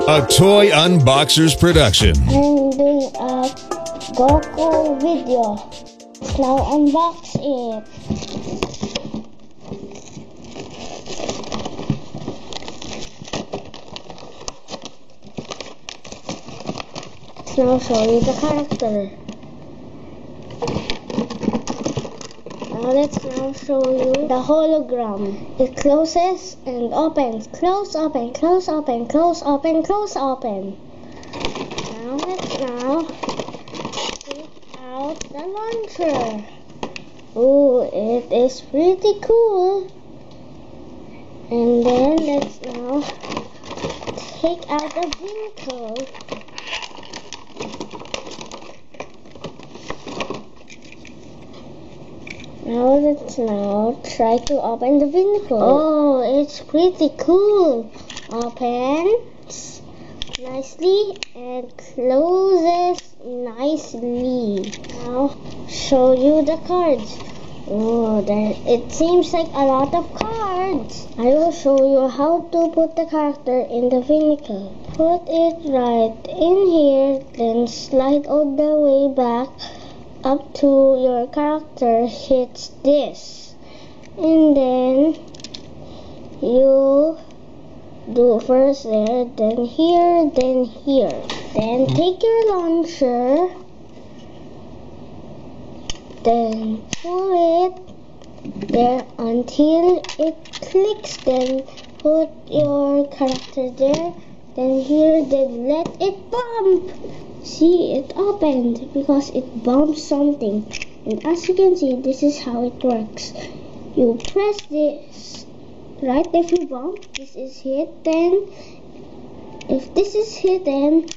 A Toy Unboxers production. I'm doing a Goku video. Let's now unbox it. Let's now show you the character. Now let's now show you the hologram. It closes and opens. Close, open, close, open, close, open, close, open. Now let's take out the launcher. Oh, it is pretty cool. And then let's now take out the vehicle. Now let's try to open the vehicle. Oh, it's pretty cool. Opens nicely and closes nicely. Now show you the cards. Oh, it seems like a lot of cards. I will show you how to put the character in the vehicle. Put it right in here, then slide all the way back up to your character hits this, and then you do first there, then here, then here. Then take your launcher, then pull it there until it clicks, then put your character there, then here, then let it bump. See, it opened because it bumped something. And as you can see, this is how it works. You press this, right? If you bump, this is hit, then if this is hit, then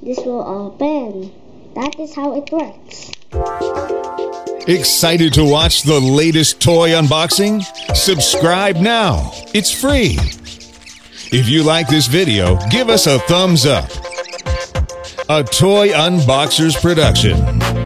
this will open. That is how it works. Excited to watch the latest toy unboxing? Subscribe now. It's free. If you like this video, give us a thumbs up. A Toy Unboxers production.